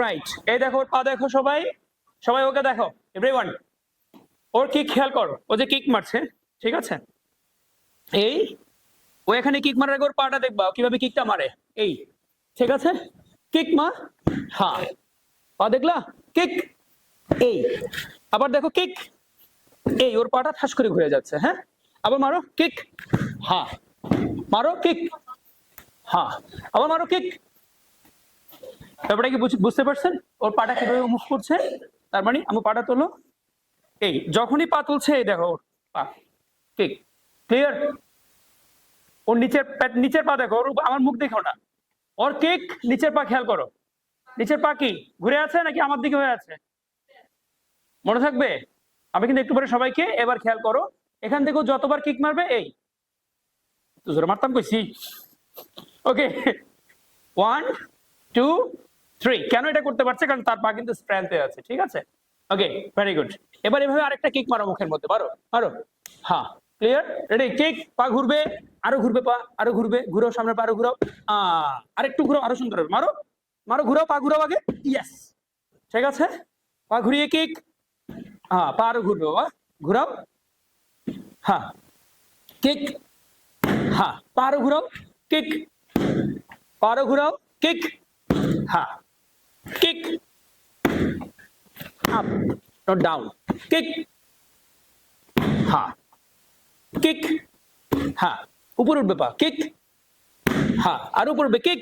Right, এই দেখো ওর পা দেখো, সবাই সবাই ওকে দেখো, এভরিওয়ান। ওর কিক খেয়াল করো, ও যে কিক মারছে, ঠিক আছে? এই ও এখানে কিক মারার আগে ওর পাটা দেখবা কিভাবে কিকটা মারে। এই, ঠিক আছে? কিক মা, হ্যাঁ, পা দেখলা, কিক, এই, আবার দেখো কিক, এই, ওর পাটা ঠাস করে ঘুরে যাচ্ছে। হ্যাঁ, আবার মারো কিক, হ্যাঁ, মারো কিক, হ্যাঁ, আবার মারো কিক। ব্যাপারটা কি বুঝতে পারছেন? ওর পাটা কিভাবে মুভ করছে? তার মানে আমার পাটা তোলো, এই যখনই পা তুলছে এই দেখো ওর পা কিক, ক্লিয়ার? ওর নিচের পা দেখো, ওর আমার মুখ দেখো না, ওর কিক, নিচের পা খেয়াল করো। নিচের পা কি ঘুরে আছে নাকি আমার দিকে হয়ে আছে? মনে থাকবে? আমি কিন্তু একটু পরে সবাইকে এবার খেয়াল করো, এখান থেকেও যতবার কিক মারবে, এই তো জোরে মারতাম কইছি। ওকে, 1 2 3। কেন এটা করতে পারছে? কারণ তার পা কিন্তু স্ট্রেংথে আছে, ঠিক আছে? ওকে, ভেরি গুড। এবার এভাবে আরেকটা কিক মারো মুখের মধ্যে, মারো মারো, হ্যাঁ, ক্লিয়ার, রেডি, কিক, পা ঘুরবে, আরো ঘুরবে, পা আরো ঘুরবে, ঘুরো সামনে, পা আরো ঘুরাও, আরেকটু ঘুরো, আরো সুন্দর হবে, মারো মারো, ঘুরাও, পা ঘুরাও আগে, ইয়েস, ঠিক আছে? পা ঘুরিয়ে কিক, হ্যাঁ, পা আরো ঘুরবে, বাবা ঘুরাও, হ্যাঁ, কিক, হ্যাঁ, পা আরো ঘুরাও, কিক, পা আরো ঘুরাও, কিক, হ্যাঁ, kick, up not down, kick, হ্যাঁ, কিক, হ্যাঁ, উপরে উঠবে পা, কিক, হ্যাঁ, আর উপরে উঠবে, কিক,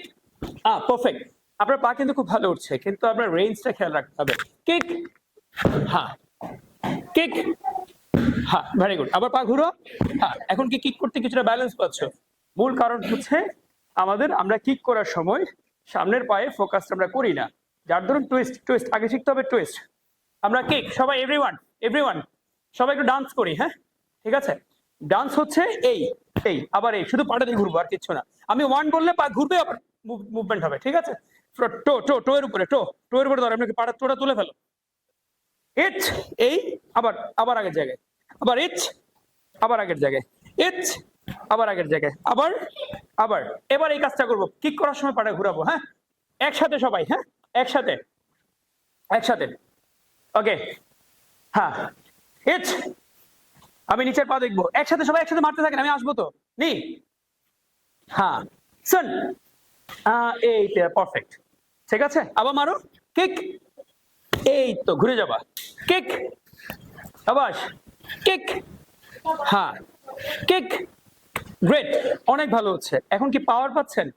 পারফেক্ট। আপনার পা কিন্তু খুব ভালো উঠছে, কিন্তু আপনার রেঞ্জটা খেয়াল রাখতে হবে। কিক, হ্যাঁ, কিক, হ্যাঁ, ভেরি গুড। আবার পা ঘুরো, হ্যাঁ, এখন কি কিক করতে কিছুটা ব্যালেন্স পাচ্ছ? মূল কারণ হচ্ছে আমরা কিক করার সময় সামনের পায়ে ফোকাস আমরা করি না, যার ধরুন টুইস্ট, টুইস্ট আগে শিখতে হবে, টুইস্ট। আমরা কিক, সবাই এভরিওয়ান এভরিওয়ান সবাই একটু ডান্স করি, হ্যাঁ, ঠিক আছে? ডান্স হচ্ছে এই, এই, আবার এই, শুধু পাটা দিয়ে ঘুরবো, আর কিচ্ছু না। আমি 1 বললে পা ঘুরবে, আবার মুভমেন্ট হবে, ঠিক আছে? টো টো টো এর উপরে, টো টো এর উপরে ধরো, আপনাকে পাটা টোটা তুলে ফেলো, ইট, এই, আবার আবার আগের জায়গায়, আবার ইট, আবার আগের জায়গায়, ইট, আবার আগের জায়গায়, আবার আবার এবার এই কাজটা করবো, কিক করার সময় পাটা ঘুরাবো, হ্যাঁ, একসাথে সবাই, হ্যাঁ, একসাথে একসাথে, ওকে, হ্যাঁ, ইট, আমি নিচের পা দেখবো, একসাথে সবাই একসাথে মারতে থাকেন, আমি আসবো তো, নি, হ্যাঁ, শোন, এইটা পারফেক্ট, ঠিক আছে? আবার মারো কিক, এই তো ঘুরে যাবা, কিক, আবাস, কিক, হ্যাঁ, কিক, গ্রেট, অনেক ভালো হচ্ছে। এখন কি পাওয়ার পাচ্ছেন?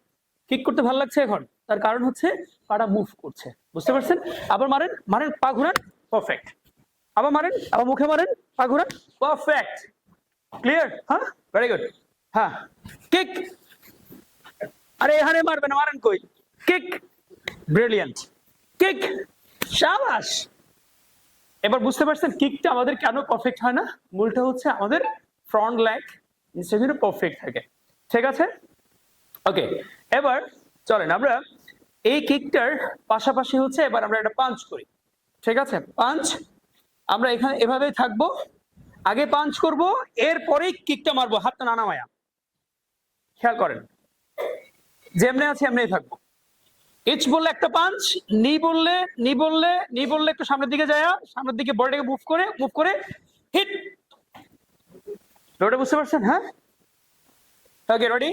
কিক করতে ভালো লাগছে এখন? তার কারণ হচ্ছে পাটা মুভ করছে, বুঝতে পারছেন? আবার মারেন, মারেন, পা ঘুরান, পারফেক্ট, আবার মারেন, আবার মুখে মারেন, পা ঘুরান, পারফেক্ট, ক্লিয়ার, হ্যাঁ, ভেরি গুড, হ্যাঁ, কিক, আরে এখানে মারবেন, মারেন কই, কিক, ব্রিলিয়ান্ট, কিক, শাবাশ। এবার বুঝতে পারছেন কিকটা আমাদের কেন পারফেক্ট হয় না? মূলটা হচ্ছে আমাদের ফ্রন্ট লেগ নিচে পারফেক্ট থাকে, ঠিক আছে? ওকে, এবার চলেন আমরা এই কিকটার পাশাপাশি হচ্ছে এবার আমরা একটা পাঞ্চ করি, ঠিক আছে? পাঞ্চ আমরা এখানে এভাবেই থাকবো, আগে পাঞ্চ করব, এরপরেই কিকটা মারবো, হাতটা না নামায়া, খেয়াল করেন, যেমনি আছে এমনি থাকবো। ইচ বললে একটা পাঞ্চ, নি বললে একটু সামনের দিকে যায়, সামনের দিকে বডিটাকে মুভ করে হিট। ওটা বুঝতে পারছেন? হ্যাঁ, ওকে, রেডি,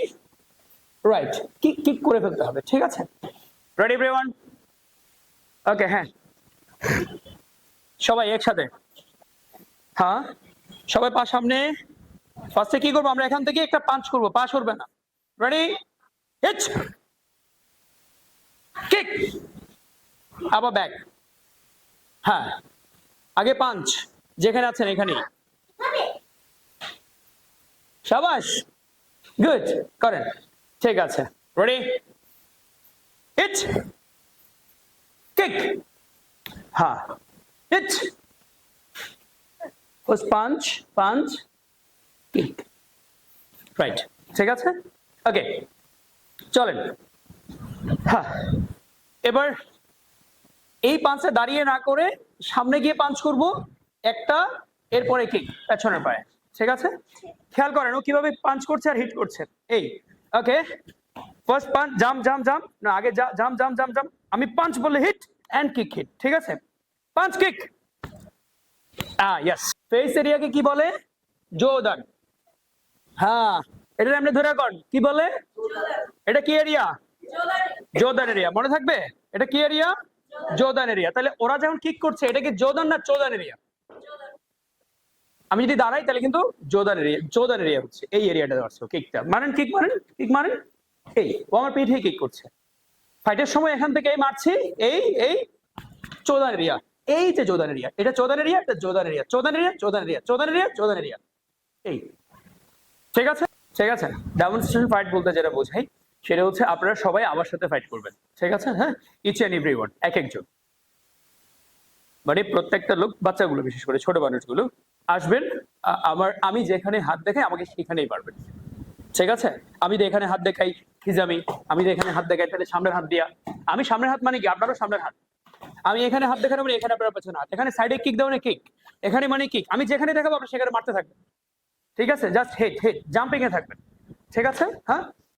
রাইট, কিক কিক করে ফেলতে হবে, ঠিক আছে? Ready everyone? ওকে, হ্যাঁ, সবাই একসাথে, হ্যাঁ, সবাই পা সামনে। ফার্স্টে কি করবো আমরা? এখান থেকে একটা পাঞ্চ করবো, পা সরবে না। রেডি, হিট, কিক, আবার ব্যাক, হ্যাঁ, আগে পাঞ্চ, যেখানে আছেন এখানেই, শাবাশ, গুড, করেন, ঠিক আছে, রেডি, হিট, কিক, হ্যাঁ, hit, first punch, punch, kick, right, ঠিক আছে? ওকে, চলেন, হ্যাঁ, এবার এই পাঞ্চে দাঁড়িয়ে না করে সামনে গিয়ে পাঞ্চ করব একটা, এরপরে কিক পেছনের পায়ে, ঠিক আছে? খেয়াল করেন ও কিভাবে পাঞ্চ করছে আর হিট করছে, এই, okay, first punch, jump jump jump, না আগে জাম্প জাম্প জাম্প জাম্প, আমি পাঞ্চ বললে হিট, and kick hit, ঠিক আছে? Punch kick, yes. ফেস এরিয়াকে কি বলে? জোদান। হ্যাঁ, এটা আপনি ধরে রাখুন, কি বলে? এটা কি এরিয়া? জোদান এরিয়া, মনে থাকবে? এটা কি এরিয়া? জোদান এরিয়া। তাহলে ওরা যখন কিক করছে এটা কি জোদান না চোদান এরিয়া? আমি যদি দাঁড়াই তাহলে কিন্তু জোদান এরিয়া হচ্ছে এই এরিয়াটা ধরছে কিকটা। মারেন, কিক মারেন, কিক মারেন। এই ও আমার পিঠে কিক করছে। ফাইটের সময় এখান থেকে এই মারছি, এই চোদান এরিয়া, এই যে জোদান এরিয়া, এটা চোদান এরিয়া, এটা জোদান এরিয়া, চোদান এরিয়া, চোদান এরিয়া, চোদান এরিয়া, চোদান এরিয়া। এই ঠিক আছে, ঠিক আছে। ডেমনস্ট্রেশন ফাইট বলতে যেটা বোঝাই সেটা হচ্ছে আপনারা সবাই আমার সাথে ফাইট করবেন, ঠিক আছে? হ্যাঁ, ইচ এন্ড এভরিওয়ান, এক একজন, মানে প্রত্যেকটা লোক, বাচ্চাগুলো বিশেষ করে ছোট মানুষগুলো আসবেন। আমি যেখানে হাত দেখাই আমাকে সেখানেই পারবেন, ঠিক আছে? আমি তো এখানে হাত দেখাই খিজামি, আমি তো এখানে হাত দেখাই তাহলে সামনের হাত দিয়া, আমি সামনের হাত মানে কি আপনারও সামনের হাত, আমি এখানে হাত দেখানো মানে এখানে আপনার পেছনে হাত, এখানে সাইডে কিক দেওয়া মানে কিক, এখানে মানে কিক, আমি যেখানে দেখাবো আপনি সেখানে মারতে থাকবেন, ঠিক আছে? জাস্ট হেড জাম্পিং এ থাকবেন, ঠিক আছে? হ্যাঁ,